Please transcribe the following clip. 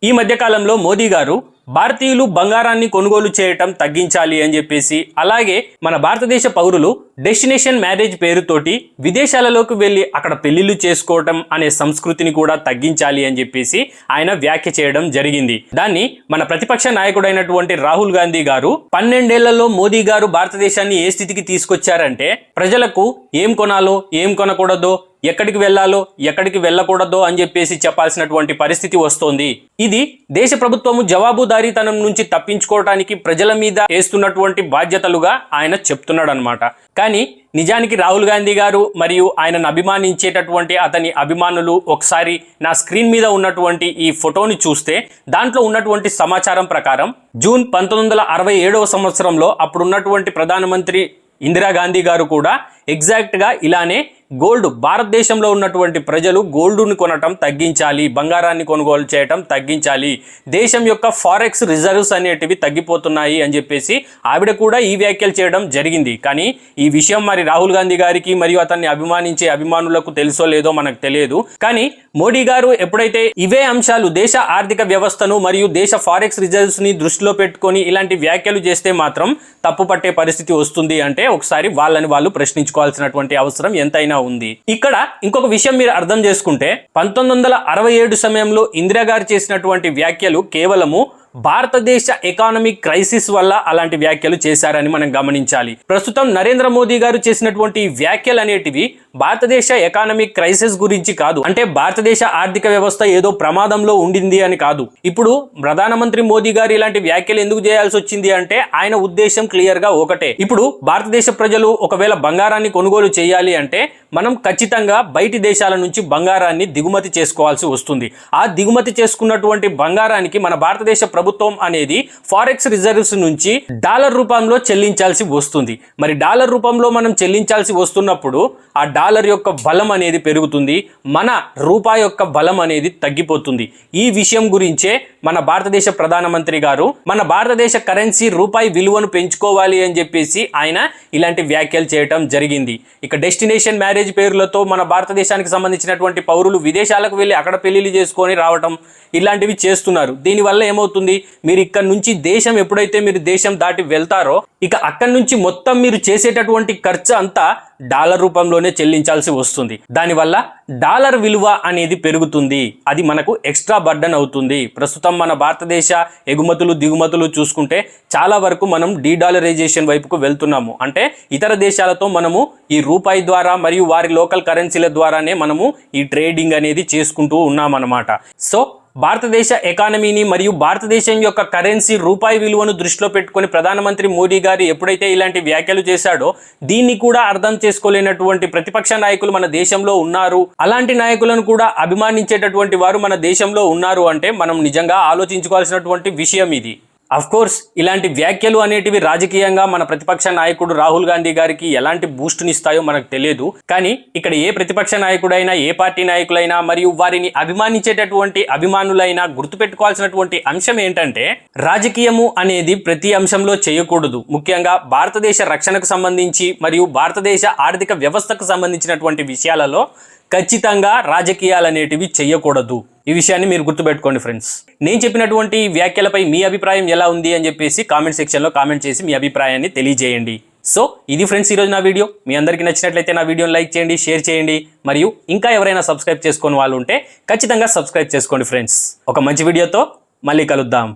ఈ మధ్య కాలంలో మోదీ గారు భారతీయులు బంగారాన్ని కొనుగోలు చేయటం తగ్గించాలి అని చెప్పేసి, అలాగే మన భారతదేశ పౌరులు డెస్టినేషన్ మ్యారేజ్ పేరుతోటి విదేశాలలోకి వెళ్ళి అక్కడ పెళ్లిళ్ళు చేసుకోవటం అనే సంస్కృతిని కూడా తగ్గించాలి అని చెప్పేసి ఆయన వ్యాఖ్య చేయడం జరిగింది. దాన్ని మన ప్రతిపక్ష నాయకుడైనటువంటి రాహుల్ గాంధీ గారు 12 ఏళ్లలో మోదీ గారు భారతదేశాన్ని ఏ స్థితికి తీసుకొచ్చారంటే, ప్రజలకు ఏం కొనాలో ఏం కొనకూడదో, ఎక్కడికి వెళ్ళాలో ఎక్కడికి వెళ్ళకూడదో అని చెప్పేసి చెప్పాల్సినటువంటి పరిస్థితి వస్తోంది. ఇది దేశ ప్రభుత్వము జవాబుదారీతనం నుంచి తప్పించుకోవడానికి ప్రజల మీద వేస్తున్నటువంటి బాధ్యతలుగా ఆయన చెప్తున్నాడు అనమాట. కానీ నిజానికి రాహుల్ గాంధీ గారు మరియు ఆయనను అభిమానించేటటువంటి అతని అభిమానులు ఒకసారి నా స్క్రీన్ మీద ఉన్నటువంటి ఈ ఫోటోని చూస్తే, దాంట్లో ఉన్నటువంటి సమాచారం ప్రకారం జూన్ 1967వ సంవత్సరంలో అప్పుడున్నటువంటి ప్రధానమంత్రి ఇందిరాగాంధీ గారు కూడా ఎగ్జాక్ట్గా ఇలానే గోల్డ్, భారతదేశంలో ఉన్నటువంటి ప్రజలు గోల్డ్ని కొనటం తగ్గించాలి, బంగారాన్ని కొనుగోలు చేయటం తగ్గించాలి, దేశం యొక్క ఫారెక్స్ రిజర్వ్స్ అనేటివి తగ్గిపోతున్నాయి అని చెప్పేసి ఆవిడ కూడా ఈ వ్యాఖ్యలు చేయడం జరిగింది. కానీ ఈ విషయం మరి రాహుల్ గాంధీ గారికి మరియు అతన్ని అభిమానించే అభిమానులకు తెలుసో లేదో మనకు తెలియదు. కానీ మోడీ గారు ఎప్పుడైతే ఇవే అంశాలు, దేశ ఆర్థిక వ్యవస్థను మరియు దేశ ఫారెక్స్ రిజర్వ్స్ ని దృష్టిలో పెట్టుకొని ఇలాంటి వ్యాఖ్యలు చేస్తే మాత్రం తప్పు పట్టే పరిస్థితి వస్తుంది అంటే ఒకసారి వాళ్ళని వాళ్ళు ప్రశ్నించుకోవాల్సినటువంటి అవసరం ఎంతైనా ఉంది. ఇక్కడ ఇంకొక విషయం మీరు అర్థం చేసుకుంటే, 1967 సమయంలో ఇందిరా గారు చేసినటువంటి వ్యాఖ్యలు కేవలము భారతదేశ ఎకానమిక్ క్రైసిస్ వల్ల అలాంటి వ్యాఖ్యలు చేశారని మనం గమనించాలి. ప్రస్తుతం నరేంద్ర మోదీ గారు చేసినటువంటి వ్యాఖ్యలు అనేటివి భారతదేశ ఎకానమిక్ క్రైసిస్ గురించి కాదు, అంటే భారతదేశ ఆర్థిక వ్యవస్థ ఏదో ప్రమాదంలో ఉండింది అని కాదు. ఇప్పుడు ప్రధానమంత్రి మోదీ గారు ఇలాంటి వ్యాఖ్యలు ఎందుకు చేయాల్సి వచ్చింది అంటే ఆయన ఉద్దేశం క్లియర్ గా ఒకటే. ఇప్పుడు భారతదేశ ప్రజలు ఒకవేళ బంగారాన్ని కొనుగోలు చేయాలి అంటే మనం ఖచ్చితంగా బయటి దేశాల నుంచి బంగారాన్ని దిగుమతి చేసుకోవాల్సి వస్తుంది. ఆ దిగుమతి చేసుకున్నటువంటి బంగారానికి మన భారతదేశ ప్రభుత్వం అనేది ఫారెక్స్ రిజర్వ్స్ నుంచి డాలర్ రూపంలో చెల్లించాల్సి వస్తుంది. మరి డాలర్ రూపంలో మనం చెల్లించాల్సి వస్తున్నప్పుడు ఆ డాలర్ యొక్క బలం అనేది పెరుగుతుంది, మన రూపాయి యొక్క బలం అనేది తగ్గిపోతుంది. ఈ విషయం గురించే మన భారతదేశ ప్రధానమంత్రి గారు మన భారతదేశ కరెన్సీ రూపాయి విలువను పెంచుకోవాలి అని చెప్పేసి ఆయన ఇలాంటి వ్యాఖ్యలు చేయటం జరిగింది. ఇక డెస్టినేషన్ మ్యారేజ్ పేర్లతో మన భారతదేశానికి సంబంధించినటువంటి పౌరులు విదేశాలకు వెళ్ళి అక్కడ పెళ్లిళ్ళు చేసుకొని రావటం ఇలాంటివి చేస్తున్నారు. దీనివల్ల ఏమవుతుంది, మీరు ఇక్కడ నుంచి దేశం ఎప్పుడైతే మీరు దేశం దాటి వెళ్తారో ఇక అక్కడి నుంచి మొత్తం మీరు చేసేటటువంటి ఖర్చు అంతా డాలర్ రూపంలోనే చెల్లించాల్సి వస్తుంది. దానివల్ల డాలర్ విలువ అనేది పెరుగుతుంది, అది మనకు ఎక్స్ట్రా బర్డన్ అవుతుంది. ప్రస్తుతం మన భారతదేశ ఎగుమతులు దిగుమతులు చూసుకుంటే చాలా వరకు మనం డీడాలరైజేషన్ వైపుకు వెళ్తున్నాము. అంటే ఇతర దేశాలతో మనము ఈ రూపాయి ద్వారా మరియు వారి లోకల్ కరెన్సీల ద్వారానే మనము ఈ ట్రేడింగ్ అనేది చేసుకుంటూ ఉన్నామన్నమాట. సో భారతదేశ ఎకానమీని మరియు భారతదేశం యొక్క కరెన్సీ రూపాయి విలువను దృష్టిలో పెట్టుకొని ప్రధానమంత్రి మోదీ గారు ఎప్పుడైతే ఇలాంటి వ్యాఖ్యలు చేశాడో, దీన్ని కూడా అర్థం చేసుకోలేనటువంటి ప్రతిపక్ష నాయకులు మన దేశంలో ఉన్నారు. అలాంటి నాయకులను కూడా అభిమానించేటటువంటి వారు మన దేశంలో ఉన్నారు అంటే మనం నిజంగా ఆలోచించుకోవాల్సినటువంటి విషయం ఇది. అఫ్ కోర్స్ ఇలాంటి వ్యాఖ్యలు అనేటివి రాజకీయంగా మన ప్రతిపక్ష నాయకుడు రాహుల్ గాంధీ గారికి ఎలాంటి బూస్ట్నిస్తాయో మనకు తెలియదు. కానీ ఇక్కడ ఏ ప్రతిపక్ష నాయకుడైనా, ఏ పార్టీ నాయకులైనా మరియు వారిని అభిమానించేటటువంటి అభిమానులైనా గుర్తుపెట్టుకోవాల్సినటువంటి అంశం ఏంటంటే, రాజకీయము అనేది ప్రతి అంశంలో చేయకూడదు. ముఖ్యంగా భారతదేశ రక్షణకు సంబంధించి మరియు భారతదేశ ఆర్థిక వ్యవస్థకు సంబంధించినటువంటి విషయాలలో ఖచ్చితంగా రాజకీయాలు అనేటివి చేయకూడదు. ఈ విషయాన్ని మీరు గుర్తుపెట్టుకోండి ఫ్రెండ్స్. నేను చెప్పినటువంటి వ్యాఖ్యలపై మీ అభిప్రాయం ఎలా ఉంది అని చెప్పేసి కామెంట్ సెక్షన్లో కామెంట్ చేసి మీ అభిప్రాయాన్ని తెలియజేయండి. సో ఇది ఫ్రెండ్స్ ఈరోజు నా వీడియో. మీ అందరికీ నచ్చినట్లయితే నా వీడియోని లైక్ చేయండి, షేర్ చేయండి, మరియు ఇంకా ఎవరైనా సబ్స్క్రైబ్ చేసుకుని వాళ్ళు ఉంటే ఖచ్చితంగా సబ్స్క్రైబ్ చేసుకోండి ఫ్రెండ్స్. ఒక మంచి వీడియోతో మళ్ళీ కలుద్దాం.